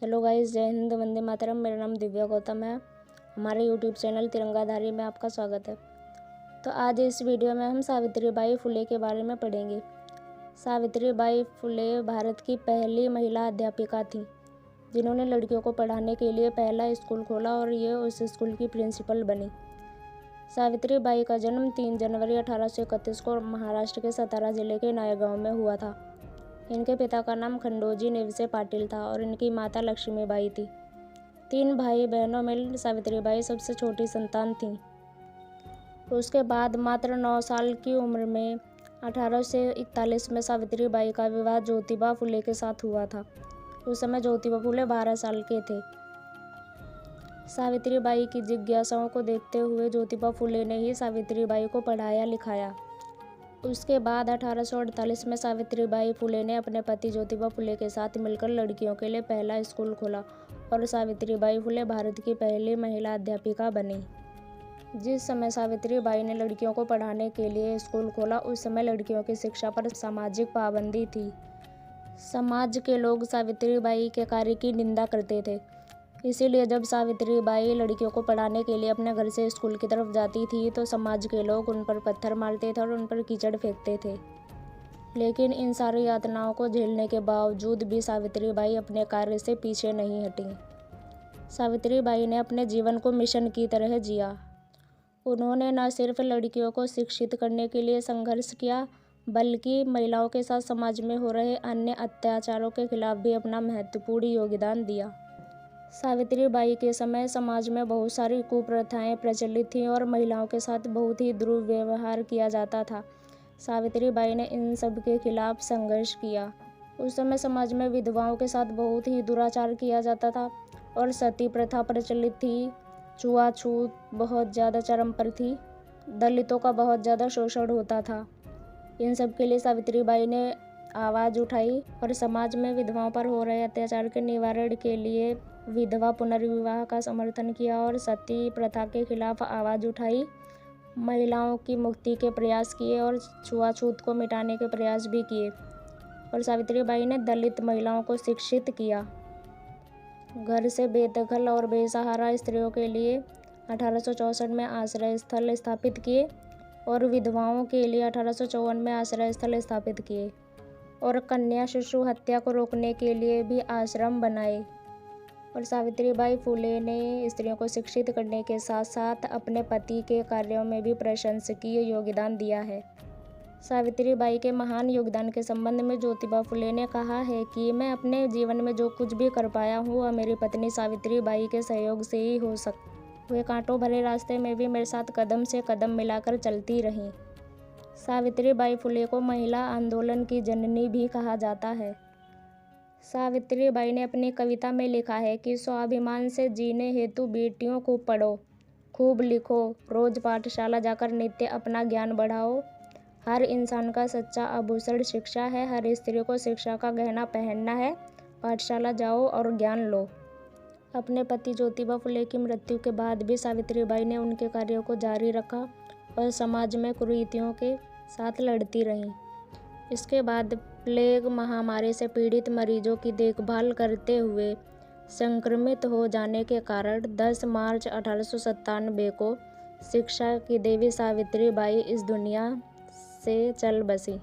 Hello guys, जय हिंद, वंदे मातरम। मेरा नाम दिव्या गौतम है। हमारे यूट्यूब चैनल तिरंगाधारी में आपका स्वागत है। तो आज इस वीडियो में हम सावित्रीबाई फुले के बारे में पढ़ेंगे। सावित्रीबाई फुले भारत की पहली महिला अध्यापिका थीं, जिन्होंने लड़कियों को पढ़ाने के लिए पहला स्कूल खोला और ये उस स्कूल की प्रिंसिपल बनी। सावित्रीबाई का जन्म 3 जनवरी 1831 को महाराष्ट्र के सतारा जिले के नायगांव में हुआ था। इनके पिता का नाम खंडोजी नेवसे पाटिल था और इनकी माता लक्ष्मीबाई थी। 3 भाई बहनों में सावित्रीबाई सबसे छोटी संतान थीं। उसके बाद मात्र 9 साल की उम्र में 1841 में सावित्रीबाई का विवाह ज्योतिबा फुले के साथ हुआ था। उस समय ज्योतिबा फुले 12 साल के थे। सावित्रीबाई की जिज्ञासाओं को देखते हुए ज्योतिबा फुले ने ही सावित्रीबाई को पढ़ाया लिखाया। उसके बाद 1848 में सावित्रीबाई फुले ने अपने पति ज्योतिबा फुले के साथ मिलकर लड़कियों के लिए पहला स्कूल खोला और सावित्रीबाई फुले भारत की पहली महिला अध्यापिका बनी। जिस समय सावित्रीबाई ने लड़कियों को पढ़ाने के लिए स्कूल खोला, उस समय लड़कियों की शिक्षा पर सामाजिक पाबंदी थी। समाज के लोग सावित्रीबाई के कार्य की निंदा करते थे। इसीलिए जब सावित्रीबाई लड़कियों को पढ़ाने के लिए अपने घर से स्कूल की तरफ जाती थी तो समाज के लोग उन पर पत्थर मारते थे और उन पर कीचड़ फेंकते थे। लेकिन इन सारी यातनाओं को झेलने के बावजूद भी सावित्रीबाई अपने कार्य से पीछे नहीं हटीं। सावित्रीबाई ने अपने जीवन को मिशन की तरह जिया। उन्होंने न सिर्फ लड़कियों को शिक्षित करने के लिए संघर्ष किया, बल्कि महिलाओं के साथ समाज में हो रहे अन्य अत्याचारों के खिलाफ भी अपना महत्वपूर्ण योगदान दिया। सावित्रीबाई के समय समाज में बहुत सारी कुप्रथाएं प्रचलित थीं और महिलाओं के साथ बहुत ही दुर्व्यवहार किया जाता था। सावित्रीबाई ने इन सब के खिलाफ संघर्ष किया। उस समय समाज में विधवाओं के साथ बहुत ही दुराचार किया जाता था और सती प्रथा प्रचलित थी। छुआछूत बहुत ज़्यादा चरम पर थी। दलितों का बहुत ज़्यादा शोषण होता था। इन सब के लिए सावित्रीबाई ने आवाज़ उठाई और समाज में विधवाओं पर हो रहे अत्याचार के निवारण के लिए विधवा पुनर्विवाह का समर्थन किया और सती प्रथा के खिलाफ आवाज़ उठाई। महिलाओं की मुक्ति के प्रयास किए और छुआछूत को मिटाने के प्रयास भी किए। और सावित्रीबाई ने दलित महिलाओं को शिक्षित किया। घर से बेदखल और बेसहारा स्त्रियों के लिए 1864 में आश्रय स्थल स्थापित किए और विधवाओं के लिए 1854 में आश्रय स्थल स्थापित किए और कन्या शिशु हत्या को रोकने के लिए भी आश्रम बनाए। और सावित्रीबाई फुले ने स्त्रियों को शिक्षित करने के साथ साथ अपने पति के कार्यों में भी प्रशंसनीय योगदान दिया है। सावित्रीबाई के महान योगदान के संबंध में ज्योतिबा फुले ने कहा है कि मैं अपने जीवन में जो कुछ भी कर पाया हूँ वह मेरी पत्नी सावित्रीबाई के सहयोग से ही हो सका। वे कांटों भरे रास्ते में भी मेरे साथ कदम से कदम मिलाकर चलती रहीं। सावित्रीबाई फुले को महिला आंदोलन की जननी भी कहा जाता है। सावित्रीबाई ने अपनी कविता में लिखा है कि स्वाभिमान से जीने हेतु बेटियों को पढ़ो, खूब लिखो, रोज पाठशाला जाकर नित्य अपना ज्ञान बढ़ाओ। हर इंसान का सच्चा आभूषण शिक्षा है, हर स्त्री को शिक्षा का गहना पहनना है। पाठशाला जाओ और ज्ञान लो। अपने पति ज्योतिबा फुले की मृत्यु के बाद भी सावित्रीबाई ने उनके कार्यों को जारी रखा और समाज में कुरीतियों के साथ लड़ती रहीं। इसके बाद प्लेग महामारी से पीड़ित मरीजों की देखभाल करते हुए संक्रमित हो जाने के कारण 10 मार्च 1897 को शिक्षा की देवी सावित्रीबाई इस दुनिया से चल बसी।